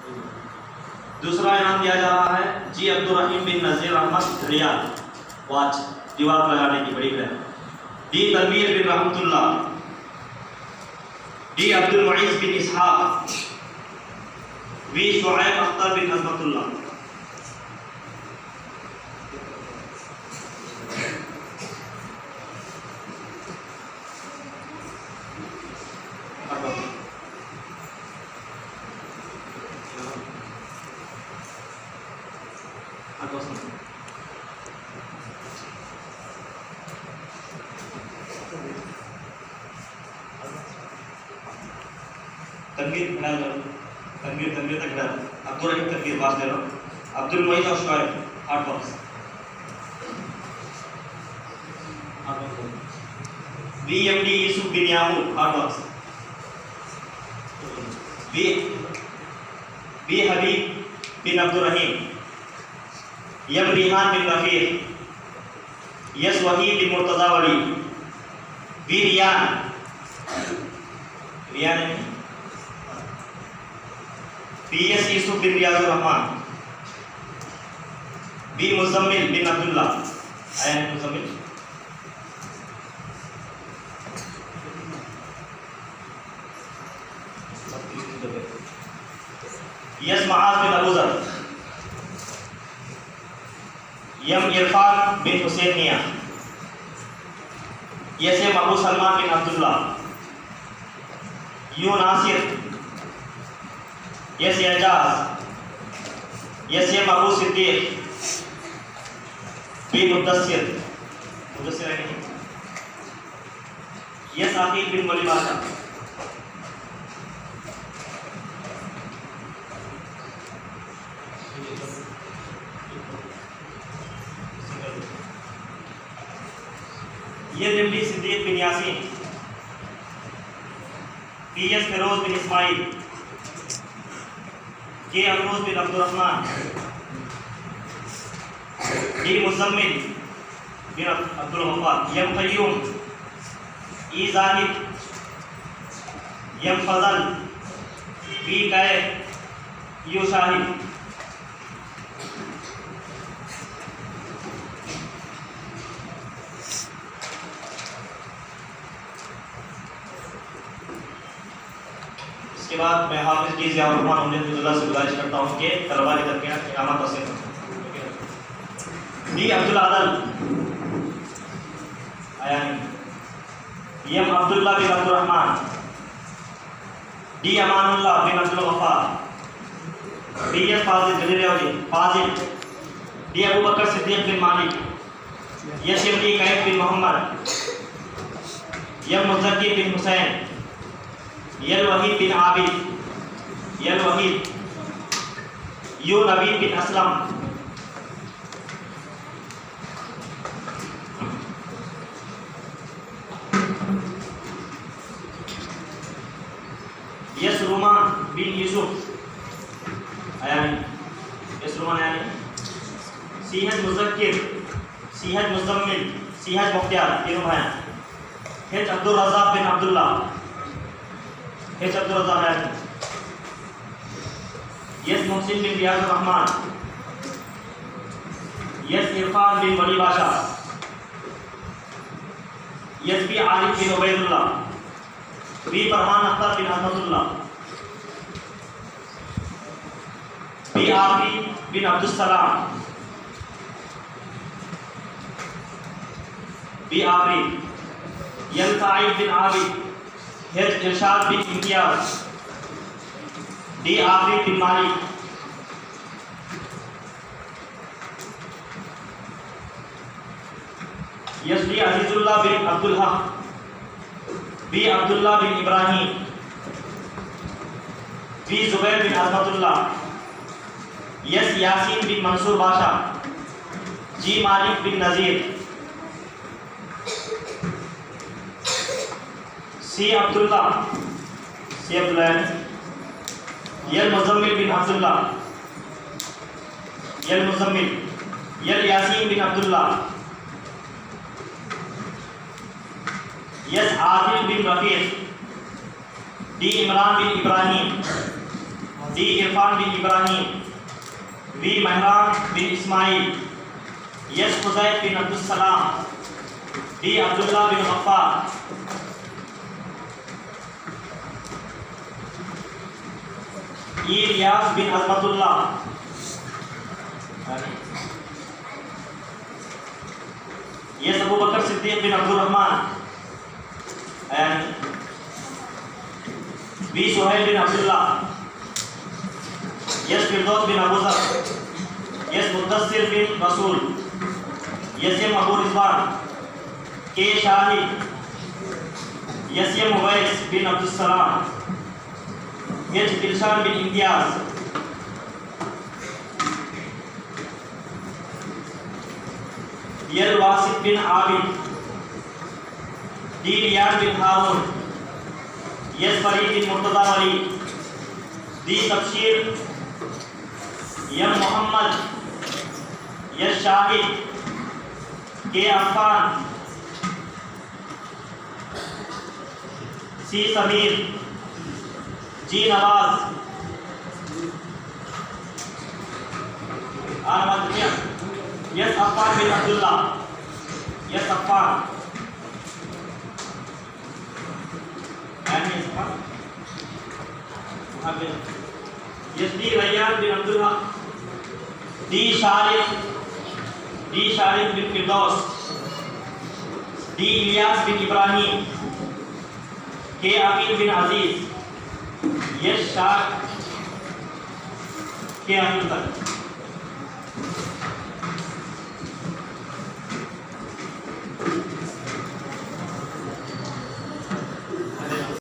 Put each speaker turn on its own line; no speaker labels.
दूसरा इनाम दिया जा रहा है जी अब्दुल रहीम बिन नज़ीर अहमद घड़ियाल, वॉच दीवार लगाने की बड़ी है। D Tanveer bin Rahmatullah, D Abdul Muiz bin Ishaq, V Shoaib Akhtar bin Azmatullah. Tanveer खड़ा करो, तनवीर तक खड़ा, अब्दुल रहीम तनवीर पास ले लो, अब्दुल मुईज़ और Shoaib hard box, VMD Yusuf bin Yaqub hard box, V Habib bin Abdul Rahim, M Rihan bin Rafiq, S Waheed bin Murtaza Wali, V Riyan PS Yusuf bin Riyazur Rahman, B Muzammil bin Abdullah, आया है Muzammil, S Muaz bin Abu Zar, M Irfan bin Hussain Miyan, S Abu Salman bin Abdullah, U Nasir, S Ejaz, S Abu Siddiq, B Mudassir है नहीं, यस आकिब बिन वली बादशाह, ये निम्बी Siddiq bin Yasin, PS Firoz bin Ismail, K Afroz bin Abdurrahman, D Muzammil bin Abdul Gaffar, M Qayyum, E Zahid, M Fazal, B Kaif, U Shahid. इसके बाद मैं हाफिज़ जी ज़ियाउर रहमान उम्मतुल्लाह से गुजारिश करता हूँ कि तलबा के दरमियान इनामत तौसीफ़ करें। डी अब्दुल आदल, आया नहीं, M Abdullah bin Abdul Rahman, D Amanullah bin Abdul Gaffar, D S Fazil, D Abu Bakar Siddiq bin Malik, yes D Kaif bin Mohammad, M Muzakki bin Hussain, L Waheed bin Abid, L Waheed, U Nabi bin Aslam, yes Ruman bin Yusuf, आया नहीं, यस रुमान आया नहीं, सीहज मुज़क्किर, सीहज मुज़म्मिल, सीहज मुख्तियार, तीनों भाई, हेज अब्दुल रज़ाक बिन अब्दुल्ला, हेज अब्दुल रज़ाक आया नहीं, यस मोहसिन बिन रियाजुर रहमान, यस इरफान बिन वली बादशाह, यस बी आरिफ बिन उबैदुल्लाह, बी फरमान अख्तर बिन अहमदुल्लाह, बी आफी बिन अब्दुस्सलाम, बी आफरी, यल साइद बिन आबिद, हेज इरशाद बिन इम्तियाज, डी आफरी बिन मालिक, यस डी अजीजुल्लाह बिन अब्दुल हक, बी अब्दुल्ला बिन इब्राहिम, बी जुबैर बिन अज़मतुल्लाह, यस यासीन बिन मंसूर बादशाह, जी मालिक बिन नज़ीर, सी अब्दुल्ला, यल मुज़म्मिल बिन अब्दुल्ला, यल मुज़म्मिल, यल यासीन बिन Abdullah, yes Adil bin Rafiq, D Imran bin Ibrahim, D. Irfan bin Ibrahim, V. Mehran bin Ismail, S. Huzayf bin Abdul Salam, D. Abdullah bin Ghaffar, E. Riyaz bin Azmatullah, S. Abu Bakr Siddiq bin Abdul Rahman, and V. Suhail bin Abdullah, S. Firdaus bin Abu Zar, S. Mudassir bin Rasul, S. M. Abu Rizwan, K. Shahid, S. M. Uwais bin Abdul Salam, H. Dilshan bin Imtiaz, L. Wasit bin Abid, D. Riyad bin Harun, S. Farid bin Murtada Wali, D. Tabshir, M. Muhammad, S. Shahid, K. Affan, C. Samir, G. Nawaz, S. Affan bin Abdullah, S. Affan, and his S. D. Rayyan bin Abdullah, D. Sharif bin Firdaus, D. Ilyas bin Ibrahim, K. Aqil bin Aziz, S. Shah, K. Aqil tak.